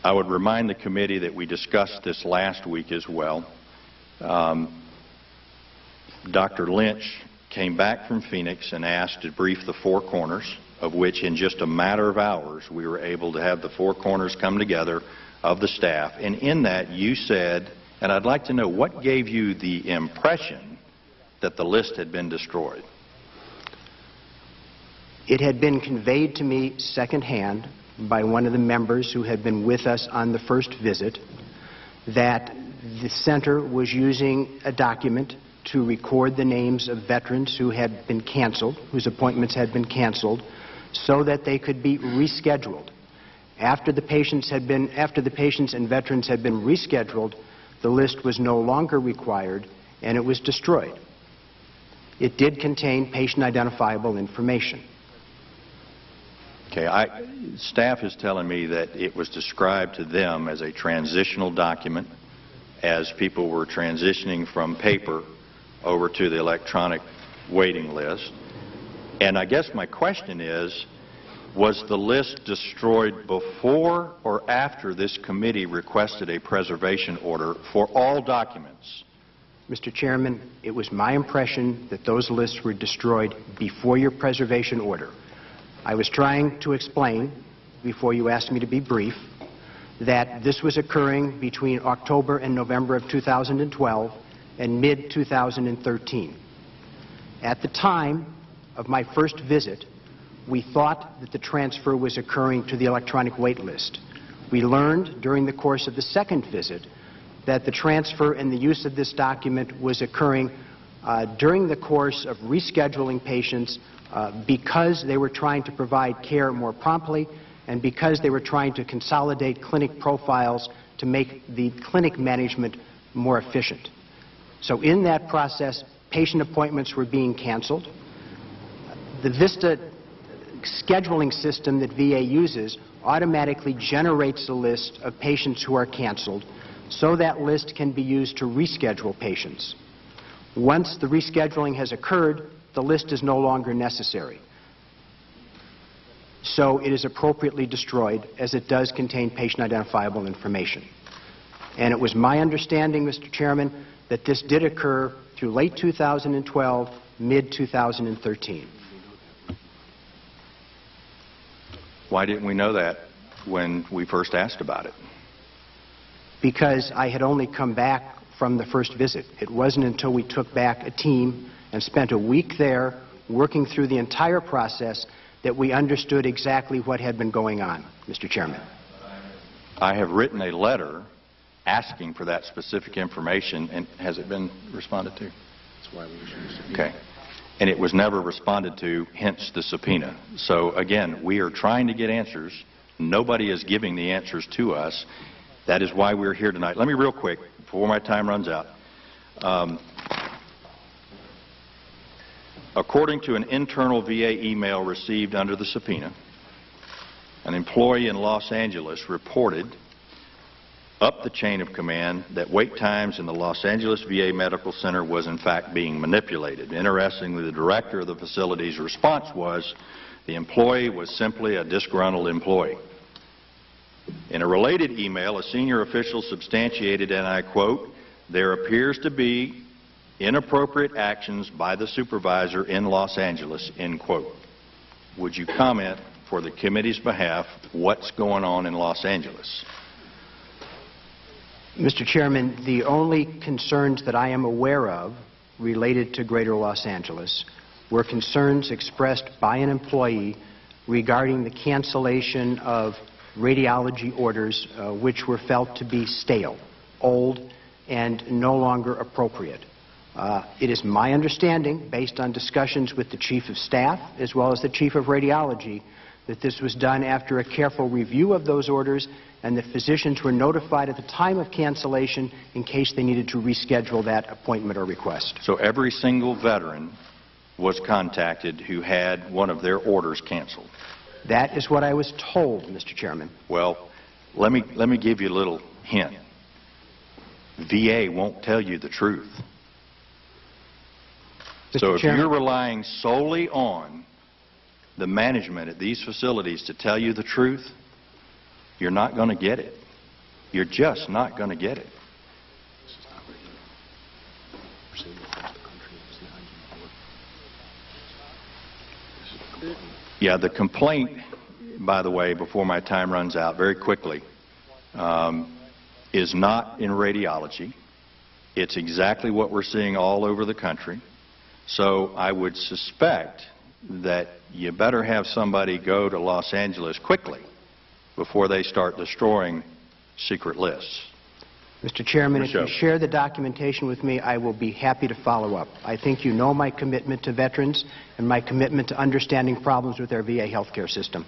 I would remind the committee that we discussed this last week as well. Dr. Lynch came back from Phoenix and asked to brief the four corners, of which in just a matter of hours we were able to have the four corners come together of the staff. And in that you said, and I'd like to know what gave you the impression that the list had been destroyed? It had been conveyed to me secondhand by one of the members who had been with us on the first visit that the center was using a document to record the names of veterans who had been canceled, whose appointments had been canceled, so that they could be rescheduled. After the patients and veterans had been rescheduled, the list was no longer required and it was destroyed. It did contain patient identifiable information. Okay, staff is telling me that it was described to them as a transitional document as people were transitioning from paper over to the electronic waiting list. And I guess my question is, was the list destroyed before or after this committee requested a preservation order for all documents? Mr. Chairman, it was my impression that those lists were destroyed before your preservation order. I was trying to explain, before you asked me to be brief, that this was occurring between October and November of 2012 and mid-2013. At the time of my first visit, we thought that the transfer was occurring to the electronic wait list. We learned during the course of the second visit that the transfer and the use of this document was occurring during the course of rescheduling patients because they were trying to provide care more promptly and because they were trying to consolidate clinic profiles to make the clinic management more efficient. So in that process, patient appointments were being canceled. The VISTA scheduling system that VA uses automatically generates a list of patients who are canceled, so that list can be used to reschedule patients. Once the rescheduling has occurred, the list is no longer necessary. So it is appropriately destroyed, as it does contain patient identifiable information. And it was my understanding, Mr. Chairman, that this did occur through late 2012, mid-2013. Why didn't we know that when we first asked about it? Because I had only come back from the first visit. It wasn't until we took back a team and spent a week there working through the entire process that we understood exactly what had been going on, Mr. Chairman. I have written a letter asking for that specific information, and has it been responded to? That's why we issued the subpoena. Okay. And it was never responded to, hence the subpoena. So again, we are trying to get answers. Nobody is giving the answers to us. That is why we're here tonight. Let me real quick, before my time runs out. According to an internal VA email received under the subpoena, an employee in Los Angeles reported up the chain of command that wait times in the Los Angeles VA Medical Center was in fact being manipulated. Interestingly, the director of the facility's response was the employee was simply a disgruntled employee. In a related email, a senior official substantiated, and I quote, "There appears to be inappropriate actions by the supervisor in Los Angeles," end quote. Would you comment for the committee's behalf what's going on in Los Angeles? Mr. Chairman, the only concerns that I am aware of related to Greater Los Angeles were concerns expressed by an employee regarding the cancellation of radiology orders which were felt to be stale, old, and no longer appropriate. It is my understanding, based on discussions with the Chief of Staff as well as the Chief of Radiology, that this was done after a careful review of those orders and the physicians were notified at the time of cancellation in case they needed to reschedule that appointment or request. So every single veteran was contacted who had one of their orders canceled? That is what I was told, Mr. Chairman. Well, let me give you a little hint. VA won't tell you the truth. So if you're relying solely on the management at these facilities to tell you the truth, you're not going to get it. You're just not going to get it. This is not regular. We're saying across the country, it's the hygiene board. This is the complaint. Yeah, the complaint, by the way, before my time runs out very quickly, is not in radiology. It's exactly what we're seeing all over the country. So I would suspect that you better have somebody go to Los Angeles quickly before they start destroying secret lists. Mr. Chairman, if you Michelle. share the documentation with me, I will be happy to follow up. I think you know my commitment to veterans and my commitment to understanding problems with our VA healthcare system.